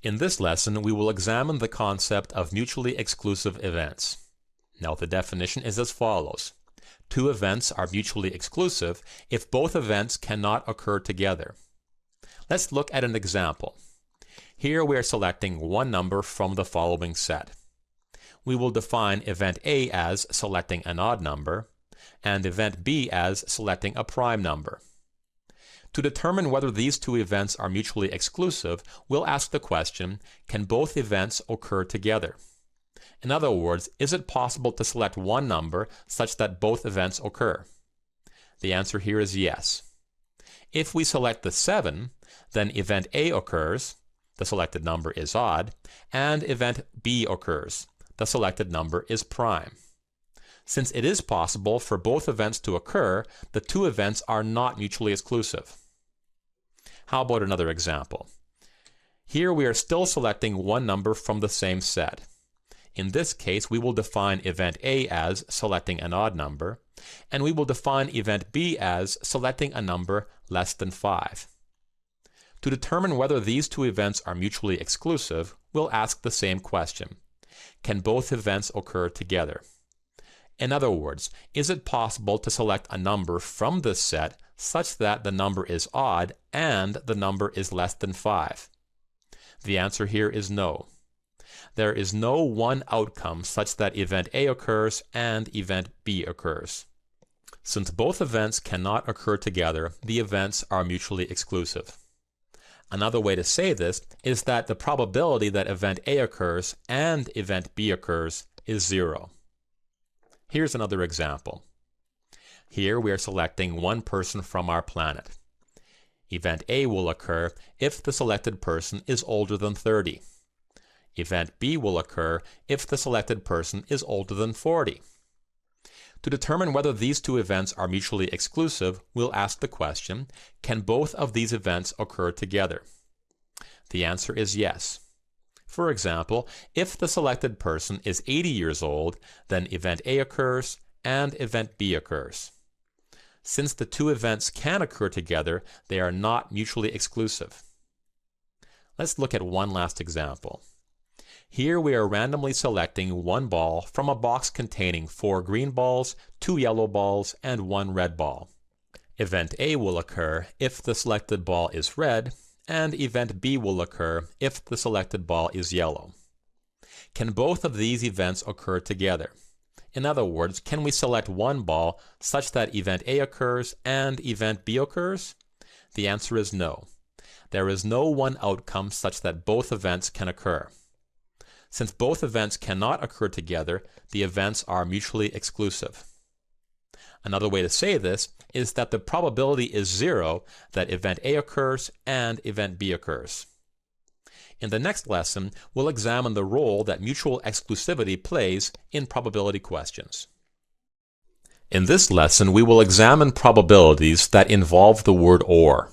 In this lesson, we will examine the concept of mutually exclusive events. Now, the definition is as follows. Two events are mutually exclusive if both events cannot occur together. Let's look at an example. Here we are selecting one number from the following set. We will define event A as selecting an odd number and event B as selecting a prime number. To determine whether these two events are mutually exclusive, we'll ask the question, can both events occur together? In other words, is it possible to select one number such that both events occur? The answer here is yes. If we select the 7, then event A occurs, the selected number is odd, and event B occurs, the selected number is prime. Since it is possible for both events to occur, the two events are not mutually exclusive. How about another example? Here we are still selecting one number from the same set. In this case, we will define event A as selecting an odd number, and we will define event B as selecting a number less than 5. To determine whether these two events are mutually exclusive, we'll ask the same question. Can both events occur together? In other words, is it possible to select a number from this set such that the number is odd and the number is less than 5? The answer here is no. There is no one outcome such that event A occurs and event B occurs. Since both events cannot occur together, the events are mutually exclusive. Another way to say this is that the probability that event A occurs and event B occurs is 0. Here's another example. Here we are selecting one person from our planet. Event A will occur if the selected person is older than 30. Event B will occur if the selected person is older than 40. To determine whether these two events are mutually exclusive, we'll ask the question, can both of these events occur together? The answer is yes. For example, if the selected person is 80 years old, then event A occurs and event B occurs. Since the two events can occur together, they are not mutually exclusive. Let's look at one last example. Here we are randomly selecting one ball from a box containing 4 green balls, 2 yellow balls, and 1 red ball. Event A will occur if the selected ball is red, and event B will occur if the selected ball is yellow. Can both of these events occur together? In other words, can we select one ball such that event A occurs and event B occurs? The answer is no. There is no one outcome such that both events can occur. Since both events cannot occur together, the events are mutually exclusive. Another way to say this is that the probability is 0 that event A occurs and event B occurs. In the next lesson, we'll examine the role that mutual exclusivity plays in probability questions. In this lesson, we will examine probabilities that involve the word or.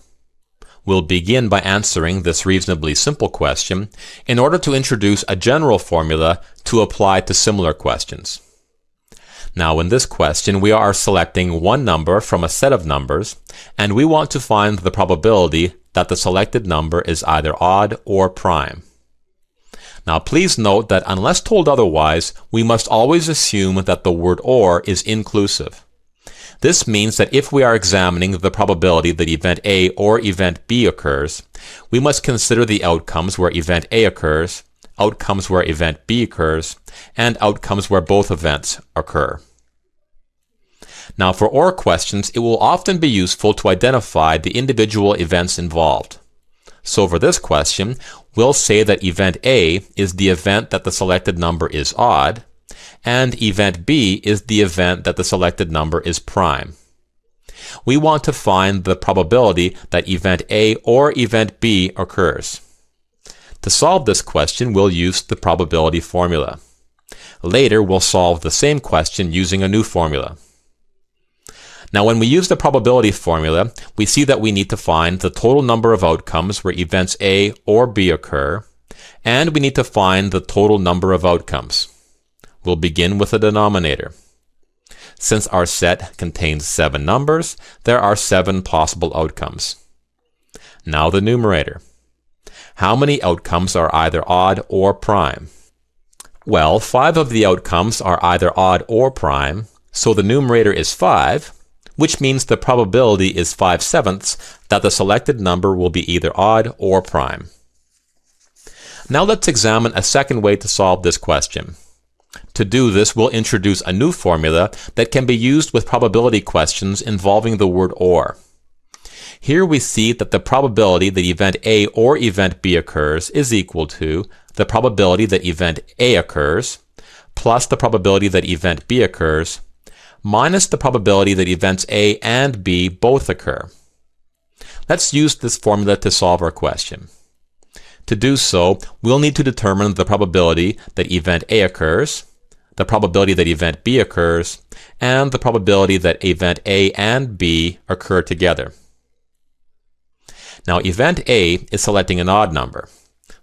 We'll begin by answering this reasonably simple question in order to introduce a general formula to apply to similar questions. Now, in this question, we are selecting one number from a set of numbers, and we want to find the probability that the selected number is either odd or prime. Now, please note that unless told otherwise, we must always assume that the word or is inclusive. This means that if we are examining the probability that event A or event B occurs, we must consider the outcomes where event A occurs, outcomes where event B occurs, and outcomes where both events occur. Now, for OR questions, it will often be useful to identify the individual events involved. So for this question, we'll say that event A is the event that the selected number is odd, and event B is the event that the selected number is prime. We want to find the probability that event A or event B occurs. To solve this question, we'll use the probability formula. Later, we'll solve the same question using a new formula. Now, when we use the probability formula, we see that we need to find the total number of outcomes where events A or B occur, and we need to find the total number of outcomes. We'll begin with the denominator. Since our set contains 7 numbers, there are 7 possible outcomes. Now the numerator. How many outcomes are either odd or prime? Well, 5 of the outcomes are either odd or prime, so the numerator is 5, which means the probability is 5/7 that the selected number will be either odd or prime. Now let's examine a second way to solve this question. To do this, we'll introduce a new formula that can be used with probability questions involving the word or. Here we see that the probability that event A or event B occurs is equal to the probability that event A occurs plus the probability that event B occurs minus the probability that events A and B both occur. Let's use this formula to solve our question. To do so, we'll need to determine the probability that event A occurs, the probability that event B occurs, and the probability that event A and B occur together. Now, event A is selecting an odd number.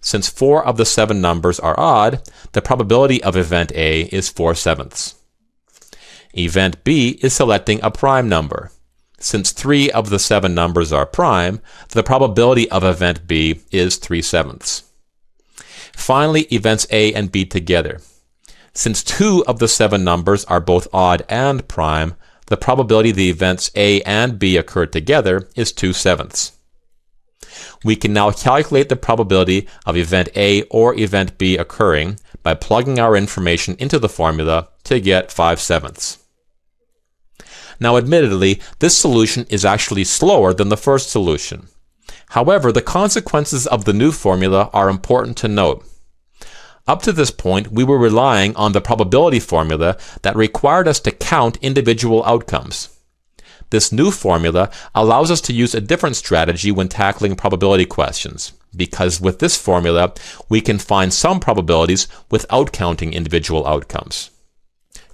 Since 4 of the 7 numbers are odd, the probability of event A is 4/7. Event B is selecting a prime number. Since 3 of the 7 numbers are prime, the probability of event B is 3/7. Finally, events A and B together. Since 2 of the 7 numbers are both odd and prime, the probability the events A and B occur together is 2/7. We can now calculate the probability of event A or event B occurring by plugging our information into the formula to get 5/7. Now, admittedly, this solution is actually slower than the first solution. However, the consequences of the new formula are important to note. Up to this point, we were relying on the probability formula that required us to count individual outcomes. This new formula allows us to use a different strategy when tackling probability questions, because with this formula, we can find some probabilities without counting individual outcomes.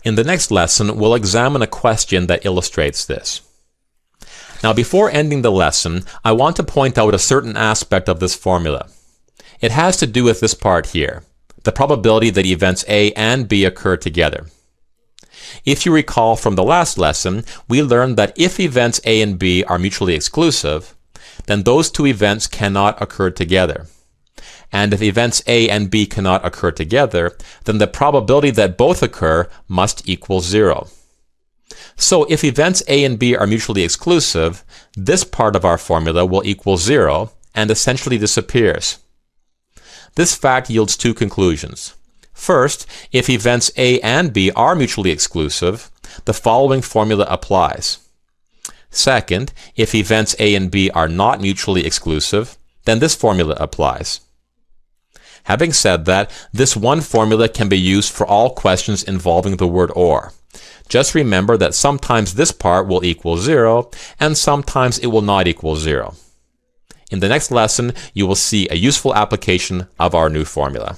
In the next lesson, we'll examine a question that illustrates this. Now, before ending the lesson, I want to point out a certain aspect of this formula. It has to do with this part here, the probability that events A and B occur together. If you recall from the last lesson, we learned that if events A and B are mutually exclusive, then those two events cannot occur together. And if events A and B cannot occur together, then the probability that both occur must equal 0. So if events A and B are mutually exclusive, this part of our formula will equal 0 and essentially disappears. This fact yields 2 conclusions. First, if events A and B are mutually exclusive, the following formula applies. Second, if events A and B are not mutually exclusive, then this formula applies. Having said that, this one formula can be used for all questions involving the word or. Just remember that sometimes this part will equal 0, and sometimes it will not equal 0. In the next lesson, you will see a useful application of our new formula.